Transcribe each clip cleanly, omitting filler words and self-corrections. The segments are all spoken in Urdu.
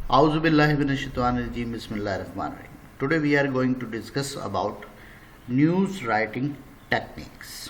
Auzu billahi minash shaitanir rajim. Bismillahir rahmanir rahim. Today we are going to discuss about news writing techniques.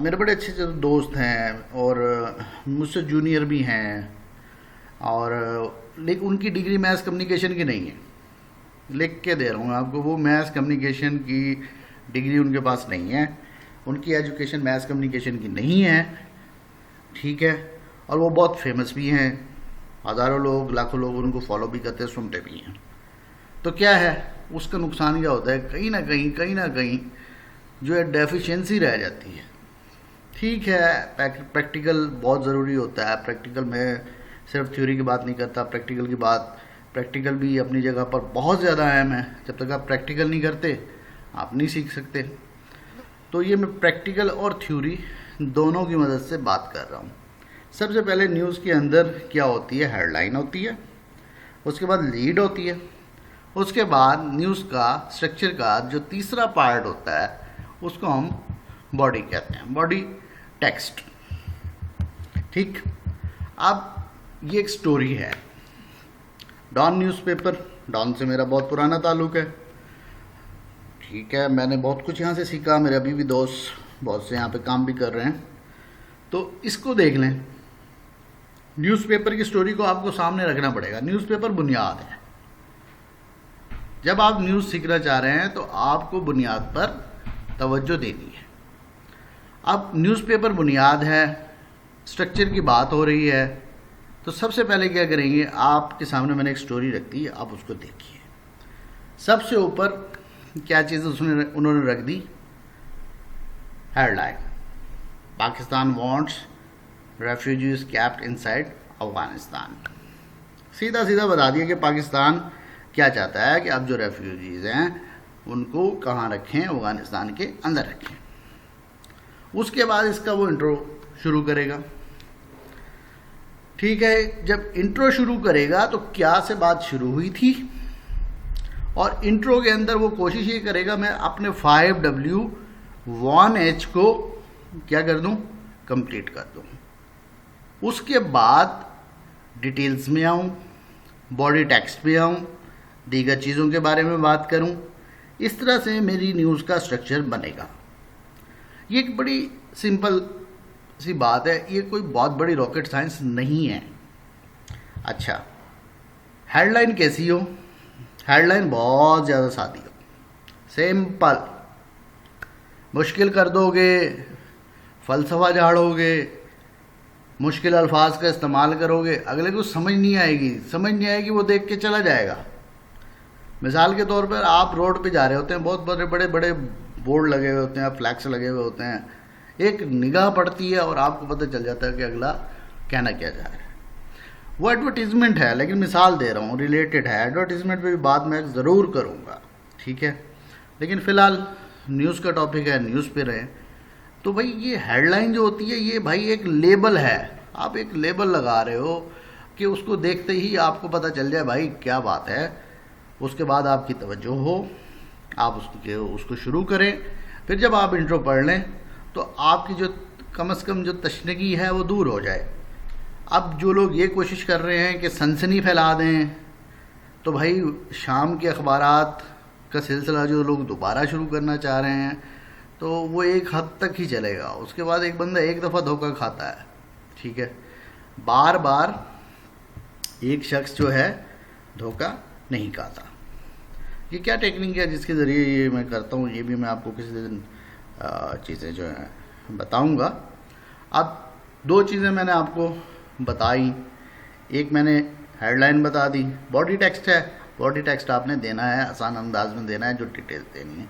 میرے بڑے اچھے اچھے دوست ہیں اور مجھ سے جونیئر بھی ہیں، اور لیکن ان کی ڈگری میتھس کمیونیکیشن کی نہیں ہے، لکھ کے دے رہا ہوں آپ کو، وہ میتھس کمیونیکیشن کی ڈگری ان کے پاس نہیں ہے، ان کی ایجوکیشن میتھس کمیونیکیشن کی نہیں ہے، ٹھیک ہے، اور وہ بہت فیمس بھی ہیں، ہزاروں لوگ لاکھوں لوگ ان کو فالو بھی کرتے ہیں، سنتے بھی ہیں۔ تو کیا ہے اس کا نقصان کیا ہوتا ہے؟ کہیں نہ کہیں جو ہے ڈیفیشنسی رہ جاتی ہے۔ ٹھیک ہے، پریکٹیکل بہت ضروری ہوتا ہے، پریکٹیکل میں صرف تھیوری کی بات نہیں کرتا، پریکٹیکل بھی اپنی جگہ پر بہت زیادہ اہم ہے، جب تک آپ پریکٹیکل نہیں کرتے آپ نہیں سیکھ سکتے۔ تو یہ میں پریکٹیکل اور تھیوری دونوں کی مدد سے بات کر رہا ہوں۔ سب سے پہلے نیوز کے اندر کیا ہوتی ہے؟ ہیڈ لائن ہوتی ہے، اس کے بعد لیڈ ہوتی ہے، اس کے بعد نیوز کا اسٹرکچر کا جو تیسرا پارٹ ہوتا ہے اس کو ہم باڈی کہتے ہیں، باڈی ٹیکسٹ۔ ٹھیک، اب یہ ایک سٹوری ہے، ڈان نیوز پیپر، ڈان سے میرا بہت پرانا تعلق ہے، ٹھیک ہے، میں نے بہت کچھ یہاں سے سیکھا، میرے ابھی بھی دوست بہت سے یہاں پہ کام بھی کر رہے ہیں۔ تو اس کو دیکھ لیں، نیوز پیپر کی سٹوری کو آپ کو سامنے رکھنا پڑے گا۔ نیوز پیپر بنیاد ہے، جب آپ نیوز سیکھنا چاہ رہے ہیں تو آپ کو بنیاد پر توجہ دینی ہے۔ اب نیوز پیپر بنیاد ہے، اسٹرکچر کی بات ہو رہی ہے، تو سب سے پہلے کیا کریں گے؟ آپ کے سامنے میں نے ایک سٹوری رکھ دی، آپ اس کو دیکھیے۔ سب سے اوپر کیا چیز انہوں نے رکھ دی؟ Headline, Pakistan wants refugees kept inside Afghanistan. سیدھا بتا دیا کہ پاکستان کیا چاہتا ہے کہ اب جو ریفیوجیز ہیں ان کو کہاں رکھیں؟ افغانستان کے اندر رکھیں۔ اس کے بعد اس کا وہ انٹرو شروع کرے گا، ٹھیک ہے۔ جب انٹرو شروع کرے گا تو کیا سے بات شروع ہوئی تھی، اور انٹرو کے اندر وہ کوشش یہ کرے گا میں اپنے 5W1H کو کیا کر دوں؟ کمپلیٹ کر دوں۔ اس کے بعد ڈیٹیلز میں آؤں، باڈی ٹیکسٹ پہ آؤں، دیگر چیزوں کے بارے میں بات کروں۔ اس طرح سے میری نیوز کا سٹرکچر بنے گا۔ یہ ایک بڑی سمپل سی بات ہے، یہ کوئی بہت بڑی راکٹ سائنس نہیں ہے۔ اچھا، ہیڈ لائن کیسی ہو؟ ہیڈ لائن بہت زیادہ سادی ہو، سمپل۔ مشکل کر دو گے، فلسفہ جھاڑو گے، مشکل الفاظ کا استعمال کرو گے، اگلے کو سمجھ نہیں آئے گی، وہ دیکھ کے چلا جائے گا۔ مثال کے طور پر آپ روڈ پہ جا رہے ہوتے ہیں، بہت بڑے بورڈ لگے ہوئے ہوتے ہیں، فلیکس لگے ہوئے ہوتے ہیں، ایک نگاہ پڑتی ہے اور آپ کو پتہ چل جاتا ہے کہ اگلا کہنا کیا جا رہا ہے۔ وہ ایڈورٹیزمنٹ ہے، لیکن مثال دے رہا ہوں، ریلیٹڈ ہے، ایڈورٹیزمنٹ پہ بھی بات میں ضرور کروں گا، ٹھیک ہے، لیکن فی الحال نیوز کا ٹاپک ہے، نیوز پہ رہیں۔ تو بھائی یہ ہیڈ لائن جو ہوتی ہے یہ بھائی ایک لیبل ہے، آپ ایک لیبل لگا رہے ہو کہ اس کو دیکھتے ہی آپ کو پتہ چل جائے بھائی کیا بات ہے۔ اس کے بعد آپ کی توجہ ہو، آپ اس کو شروع کریں، پھر جب آپ انٹرو پڑھ لیں تو آپ کی جو کم از کم جو تشنگی ہے وہ دور ہو جائے۔ اب جو لوگ یہ کوشش کر رہے ہیں کہ سنسنی پھیلا دیں، تو بھائی شام کے اخبارات کا سلسلہ جو لوگ دوبارہ شروع کرنا چاہ رہے ہیں تو وہ ایک حد تک ہی چلے گا، اس کے بعد ایک بندہ ایک دفعہ دھوکہ کھاتا ہے، ٹھیک ہے، بار بار ایک شخص جو ہے دھوکہ نہیں کھاتا۔ یہ کیا ٹیکنیک ہے جس کے ذریعے یہ میں کرتا ہوں، یہ بھی میں آپ کو کسی دن چیزیں جو ہیں بتاؤں گا۔ اب دو چیزیں میں نے آپ کو بتائی، ایک میں نے ہیڈ لائن بتا دی، باڈی ٹیکسٹ ہے، باڈی ٹیکسٹ آپ نے دینا ہے، آسان انداز میں دینا ہے، جو ڈیٹیلز دینی ہے۔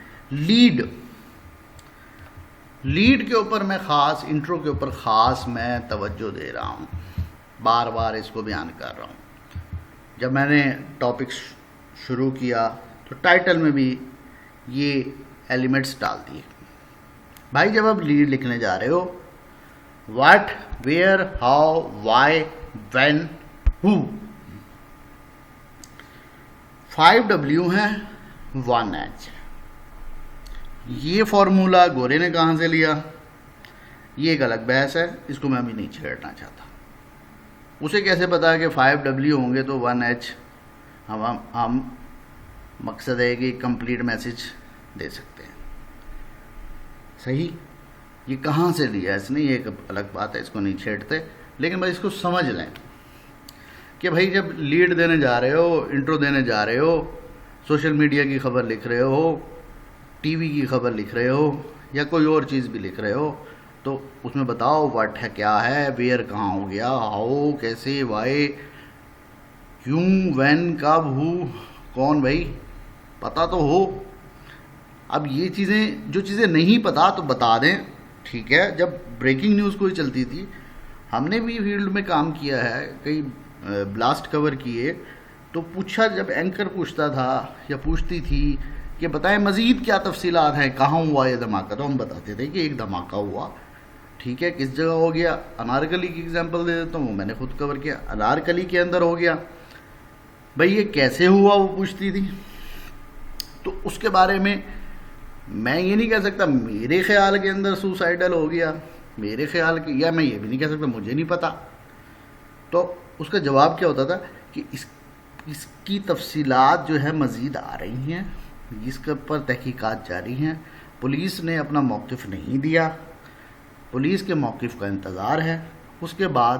لیڈ کے اوپر میں خاص، انٹرو کے اوپر خاص میں توجہ دے رہا ہوں، بار بار اس کو بیان کر رہا ہوں۔ جب میں نے ٹاپک شروع کیا تو ٹائٹل میں بھی یہ ایلیمنٹس ڈال دیے۔ بھائی جب آپ لیڈ لکھنے جا رہے ہو، what, where, how, why, when, who, 5W ہیں، 1H۔ یہ فارمولا گورے نے کہاں سے لیا یہ ایک الگ بحث ہے، اس کو میں ابھی نہیں چھیڑنا چاہتا۔ اسے کیسے پتا کہ 5W ہوں گے تو 1H ہم مقصد ہے کہ کمپلیٹ میسج دے سکتے ہیں، صحیح۔ یہ کہاں سے لیا اس نے، یہ ایک الگ بات ہے، اس کو نہیں چھیڑتے، لیکن بھائی اس کو سمجھ لیں کہ بھائی جب لیڈ دینے جا رہے ہو، انٹرو دینے جا رہے ہو، سوشل میڈیا کی خبر لکھ رہے ہو، ٹی وی کی خبر لکھ رہے ہو، یا کوئی اور چیز بھی لکھ رہے ہو، تو اس میں بتاؤ واٹ ہے، کیا ہے، ویئر کہاں ہو گیا، ہاؤ، کیسے، وائی، کیوں، وین، کب، ہو، کون، بھائی پتہ تو ہو۔ اب یہ چیزیں، جو چیزیں نہیں پتہ تو بتا دیں، ٹھیک ہے۔ جب بریکنگ نیوز کوئی چلتی تھی، ہم نے بھی فیلڈ میں کام کیا ہے، کئی بلاسٹ کور کیے، تو پوچھا، جب اینکر پوچھتا تھا یا پوچھتی تھی کہ بتائیں مزید کیا تفصیلات ہیں، کہاں ہوا یہ دھماکہ، تو ہم بتاتے تھے کہ ایک دھماکہ ہوا، ٹھیک ہے، کس جگہ ہو گیا۔ انارکلی کی ایگزامپل دے دیتا ہوں، وہ میں نے خود کور کیا، انارکلی کے اندر ہو گیا، بھئی یہ کیسے ہوا وہ پوچھتی تھی۔ تو اس کے بارے میں یہ نہیں کہہ سکتا میرے خیال کے اندر سوسائڈل ہو گیا، میرے خیال کے، یا میں یہ بھی نہیں کہہ سکتا مجھے نہیں پتا۔ تو اس کا جواب کیا ہوتا تھا کہ اس کی تفصیلات جو ہے مزید آ رہی ہیں، اس کے پر تحقیقات جاری ہیں، پولیس نے اپنا موقف نہیں دیا، پولیس کے موقف کا انتظار ہے، اس کے بعد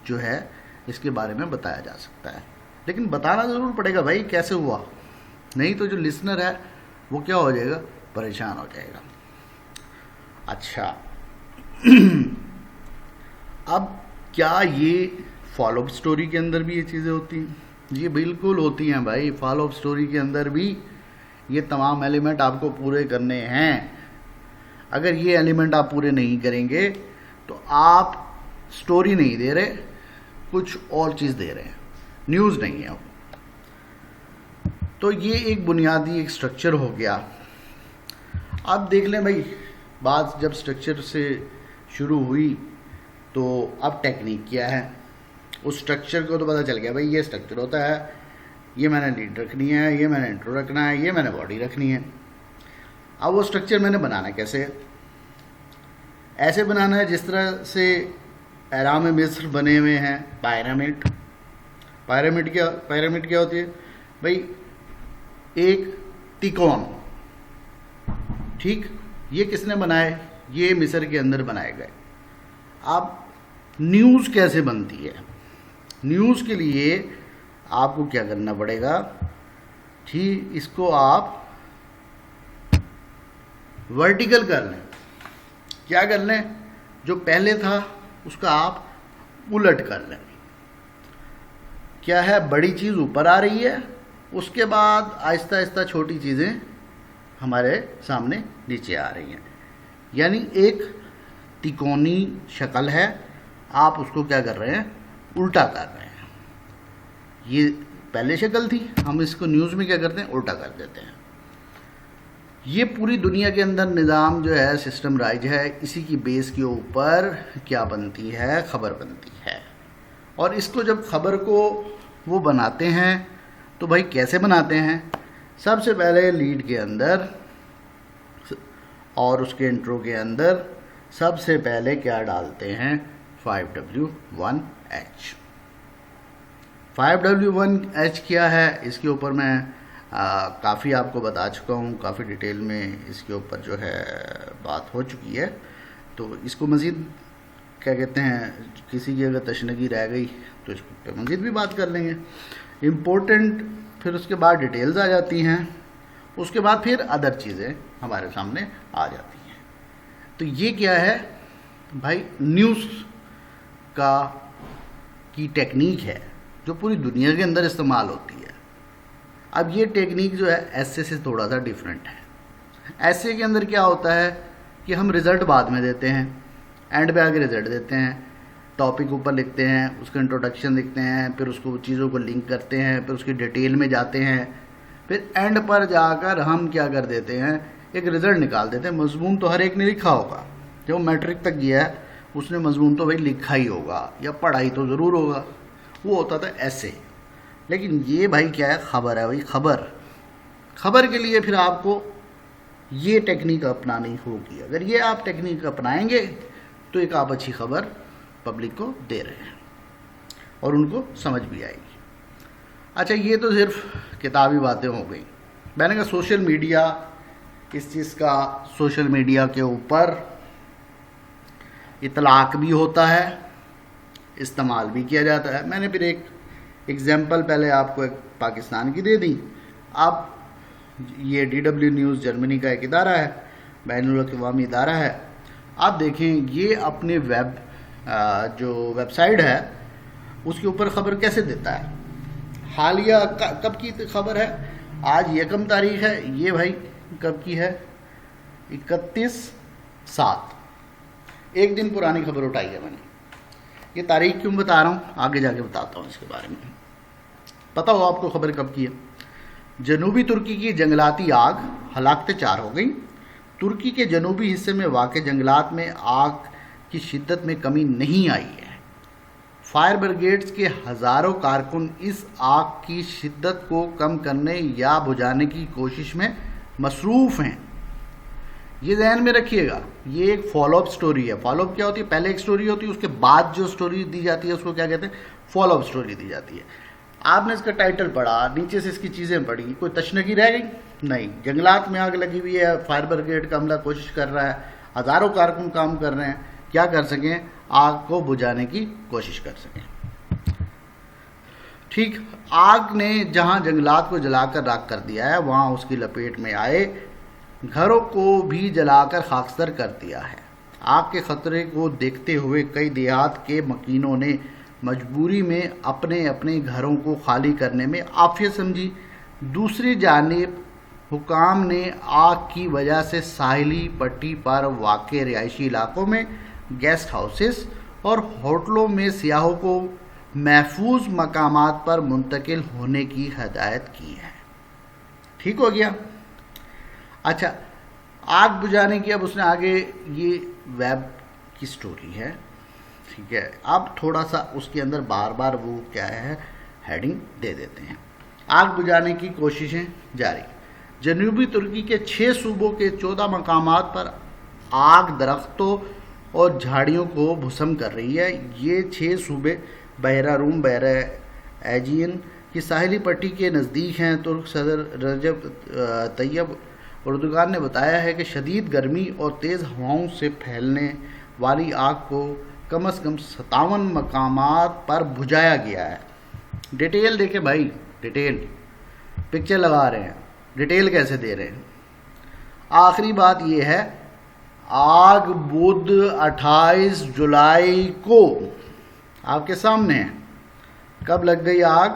جو ہے اس کے بارے میں بتایا جا سکتا ہے، لیکن بتانا ضرور پڑے گا بھائی کیسے ہوا، نہیں تو جو لسنر ہے وہ کیا ہو جائے گا، پریشان ہو جائے گا۔ اچھا اب کیا یہ فالو اپ سٹوری کے اندر بھی یہ چیزیں ہوتی ہیں؟ یہ بالکل ہوتی ہیں بھائی، فالو اپ سٹوری کے اندر بھی یہ تمام ایلیمنٹ آپ کو پورے کرنے ہیں۔ اگر یہ ایلیمنٹ آپ پورے نہیں کریں گے تو آپ سٹوری نہیں دے رہے، کچھ اور چیز دے رہے ہیں، نیوز نہیں ہے وہ۔ تو یہ ایک بنیادی ایک سٹرکچر ہو گیا۔ اب دیکھ لیں بھائی، بات جب سٹرکچر سے شروع ہوئی تو اب ٹیکنیک کیا ہے، اس سٹرکچر کو تو پتہ چل گیا بھائی یہ سٹرکچر ہوتا ہے، یہ میں نے لیڈ رکھنی ہے، یہ میں نے انٹرو رکھنا ہے، یہ میں نے باڈی رکھنی ہے۔ اب وہ سٹرکچر میں نے بنانا کیسے ہے؟ ایسے بنانا ہے جس طرح سے اہرام مصر بنے ہوئے ہیں، پیرامڈ۔ پیرامڈ کیا ہوتی ہے بھائی؟ ایک تکون، ٹھیک، یہ کس نے بنائے؟ یہ مصر کے اندر بنائے گئے۔ اب نیوز کیسے بنتی ہے؟ نیوز کے لیے آپ کو کیا کرنا پڑے گا؟ ٹھیک، اس کو آپ ورٹیکل کر لیں۔ کیا کر لیں؟ جو پہلے تھا اس کا آپ الٹ کر لیں۔ کیا ہے؟ بڑی چیز اوپر آ رہی ہے، اس کے بعد آہستہ آہستہ چھوٹی چیزیں ہمارے سامنے نیچے آ رہی ہیں، یعنی ایک تکونی شکل ہے، آپ اس کو کیا کر رہے ہیں؟ الٹا کر رہے ہیں۔ یہ پہلے شکل تھی، ہم اس کو نیوز میں کیا کرتے ہیں؟ الٹا کر دیتے ہیں۔ یہ پوری دنیا کے اندر نظام جو ہے، سسٹم رائج ہے، اسی کی بیس کے اوپر کیا بنتی ہے؟ خبر بنتی ہے۔ اور اس کو جب خبر کو وہ بناتے ہیں تو بھائی کیسے بناتے ہیں؟ سب سے پہلے لیڈ کے اندر اور اس کے انٹرو کے اندر سب سے پہلے کیا ڈالتے ہیں؟ 5W1H۔ 5W1H کیا ہے؟ اس کے اوپر میں کافی آپ کو بتا چکا ہوں، کافی ڈیٹیل میں اس کے اوپر جو ہے بات ہو چکی ہے، تو اس کو مزید کیا کہتے ہیں، کسی کی اگر تشنگی رہ گئی تو اس پہ مزید بھی بات کر لیں گے۔ امپورٹنٹ، پھر اس کے بعد ڈیٹیلز آ جاتی ہیں، اس کے بعد پھر ادر چیزیں ہمارے سامنے آ جاتی ہیں۔ تو یہ کیا ہے بھائی؟ نیوز کی ٹیکنیک ہے جو پوری دنیا کے اندر استعمال ہوتی ہے۔ اب یہ ٹیکنیک جو ہے ایسے سے تھوڑا سا ڈیفرنٹ ہے۔ ایسے کے اندر کیا ہوتا ہے کہ ہم رزلٹ بعد میں دیتے ہیں، اینڈ پہ آ کے رزلٹ دیتے ہیں، ٹاپک اوپر لکھتے ہیں، اس کا انٹروڈکشن لکھتے ہیں، پھر اس کو چیزوں کو لنک کرتے ہیں، پھر اس کی ڈیٹیل میں جاتے ہیں، پھر اینڈ پر جا کر ہم کیا کر دیتے ہیں؟ ایک رزلٹ نکال دیتے ہیں۔ مضمون تو ہر ایک نے لکھا ہوگا، جو میٹرک تک گیا ہے اس نے مضمون تو بھائی لکھا ہی ہوگا یا پڑھائی تو ضرور ہوگا، وہ ہوتا تھا ایسے۔ لیکن یہ بھائی کیا ہے؟ خبر ہے بھائی، خبر کے لیے پھر آپ کو یہ ٹیکنیک اپنانی ہوگی۔ اگر یہ آپ ٹیکنیک اپنائیں گے تو ایک آپ اچھی خبر پبلک کو دے رہے ہیں اور ان کو سمجھ بھی آئے گی۔ اچھا، یہ تو صرف کتابی باتیں ہو گئی۔ میں نے کہا سوشل میڈیا، اس چیز کا سوشل میڈیا کے اوپر اطلاق بھی ہوتا ہے، استعمال بھی کیا جاتا ہے۔ میں نے پھر ایک ایگزامپل پہلے آپ کو ایک پاکستان کی دے دی۔ اب یہ DW نیوز جرمنی کا ایک ادارہ ہے، بین الاقوامی ادارہ ہے۔ آپ دیکھیں یہ اپنے جو ویب سائٹ ہے اس کے اوپر خبر کیسے دیتا ہے۔ حالیہ کب کی خبر ہے؟ آج 1 تاریخ ہے، یہ بھائی کب کی ہے؟ 31/7، ایک دن پرانی خبر اٹھائی ہے میں نے۔ یہ تاریخ کیوں بتا رہا ہوں آگے جا کے بتاتا ہوں اس کے بارے میں، پتہ ہو آپ کو خبر کب کی ہے۔ جنوبی ترکی کی جنگلاتی آگ، ہلاکتیں 4 ہو گئیں۔ ترکی کے جنوبی حصے میں واقع جنگلات میں آگ کی شدت میں کمی نہیں آئی ہے۔ فائر بریگیڈز کے ہزاروں کارکن اس آگ کی شدت کو کم کرنے یا بجھانے کی کوشش میں مصروف ہیں۔ یہ ذہن میں رکھیے گا، یہ ایک فالو اپ سٹوری ہے۔ فالو اپ کیا ہوتی ہے؟ پہلے ایک سٹوری ہوتی ہے، اس کے بعد جو سٹوری دی جاتی ہے اس کو کیا کہتے ہیں؟ فالو اپ سٹوری دی جاتی ہے۔ آپ نے اس کا ٹائٹل پڑھا، نیچے سے اس کی چیزیں پڑھی، کوئی تشنگی رہ گئی؟ نہیں۔ جنگلات میں آگ لگی ہوئی ہے، فائر بریگیڈ کا عملہ کوشش کر رہا ہے، ہزاروں کارکن کام کر رہے ہیں، کیا کر سکیں؟ آگ کو بجھانے کی کوشش کر سکیں۔ ٹھیک، آگ نے جہاں جنگلات کو جلا کر راکھ کر دیا ہے، وہاں اس کی لپیٹ میں آئے گھروں کو بھی جلا کر خاکستر کر دیا ہے۔ آگ کے خطرے کو دیکھتے ہوئے کئی دیہات کے مکینوں نے مجبوری میں اپنے اپنے گھروں کو خالی کرنے میں عافیت سمجھی۔ دوسری جانب حکام نے آگ کی وجہ سے ساحلی پٹی پر واقع رہائشی علاقوں میں، گیسٹ ہاؤسز اور ہوٹلوں میں سیاحوں کو محفوظ مقامات پر منتقل ہونے کی ہدایت کی ہے۔ ٹھیک ہو گیا؟ اچھا، آگ بجھانے کی اب اس نے آگے، یہ ویب کی سٹوری ہے، ٹھیک ہے۔ اب تھوڑا سا اس کے اندر بار بار وہ کیا ہے، ہیڈنگ دے دیتے ہیں۔ آگ بجھانے کی کوششیں جاری۔ جنوبی ترکی کے 6 صوبوں کے 14 مقامات پر آگ درختوں اور جھاڑیوں کو بھسم کر رہی ہے۔ یہ 6 صوبے بحیرہ روم، بحیرہ ایجین کی ساحلی پٹی کے نزدیک ہیں۔ ترک صدر رجب طیب اردوغان نے بتایا ہے کہ شدید گرمی اور تیز ہواؤں سے پھیلنے والی آگ کو کم از کم 57 مقامات پر بجھایا گیا ہے۔ ڈیٹیل دیکھیں بھائی، ڈیٹیل پکچر لگا رہے ہیں، ڈیٹیل کیسے دے رہے ہیں۔ آخری بات یہ ہے، آگ بدھ 28 جولائی کو آپ کے سامنے ہے۔ کب لگ گئی آگ؟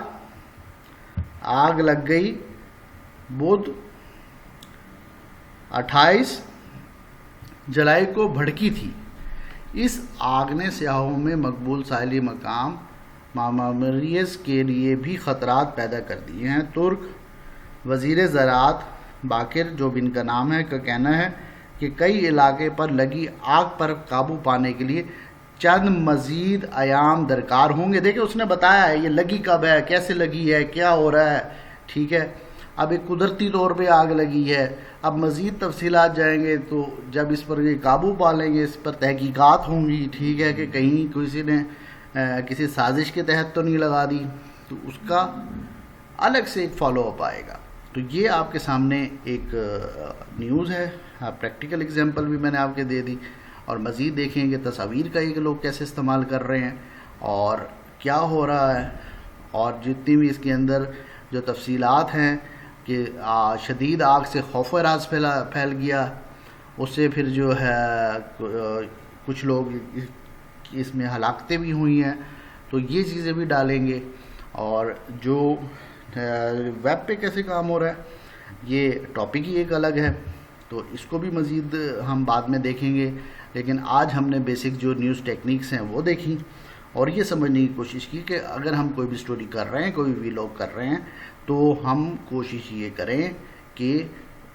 آگ لگ گئی بدھ 28 جولائی کو بھڑکی تھی۔ اس آگ نے سیاحوں میں مقبول ساحلی مقام ماماریز کے لیے بھی خطرات پیدا کر دیے ہیں۔ ترک وزیر زراعت باکر، جو بھی ان کا نام ہے، کا کہنا ہے کہ کئی علاقے پر لگی آگ پر قابو پانے کے لیے چند مزید ایام درکار ہوں گے۔ دیکھیں اس نے بتایا ہے یہ لگی کب ہے، کیسے لگی ہے، کیا ہو رہا ہے، ٹھیک ہے۔ اب ایک قدرتی طور پہ آگ لگی ہے، اب مزید تفصیلات جائیں گے تو جب اس پر یہ قابو پا لیں گے، اس پر تحقیقات ہوں گی، ٹھیک ہے، کہ کہیں کسی نے کسی سازش کے تحت تو نہیں لگا دی، تو اس کا الگ سے ایک فالو اپ آئے گا۔ تو یہ آپ کے سامنے ایک نیوز ہے، پریکٹیکل ایگزامپل بھی میں نے آپ کے دے دی، اور مزید دیکھیں کہ تصاویر کا یہ لوگ کیسے استعمال کر رہے ہیں اور کیا ہو رہا ہے، اور جتنی بھی اس کے اندر جو تفصیلات ہیں کہ شدید آگ سے خوف و ہراس پھیل گیا، اس سے پھر جو ہے کچھ لوگ اس میں ہلاکتیں بھی ہوئی ہیں، تو یہ چیزیں بھی ڈالیں گے۔ اور جو ویب پہ کیسے کام ہو رہا ہے، یہ ٹاپک ہی ایک الگ ہے، تو اس کو بھی مزید ہم بعد میں دیکھیں گے، لیکن آج ہم نے بیسک جو نیوز ٹیکنیکس ہیں وہ دیکھیں اور یہ سمجھنے کی کوشش کی کہ اگر ہم کوئی بھی سٹوری کر رہے ہیں، کوئی بھی ویلاگ کر رہے ہیں، تو ہم کوشش یہ کریں کہ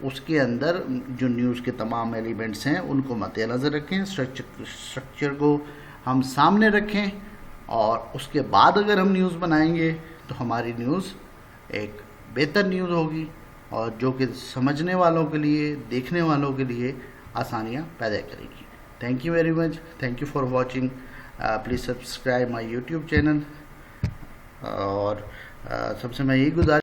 اس کے اندر جو نیوز کے تمام ایلیمنٹس ہیں ان کو مد نظر رکھیں، اسٹرکچر کو ہم سامنے رکھیں، اور اس کے بعد اگر ہم نیوز بنائیں گے تو ہماری نیوز ایک بہتر نیوز ہوگی، اور جو کہ سمجھنے والوں کے لیے، دیکھنے والوں کے لیے آسانیاں پیدا کرے گی۔ Thank you very much, thank you for watching, please subscribe my YouTube channel, اور سب سے میں یہی گزارش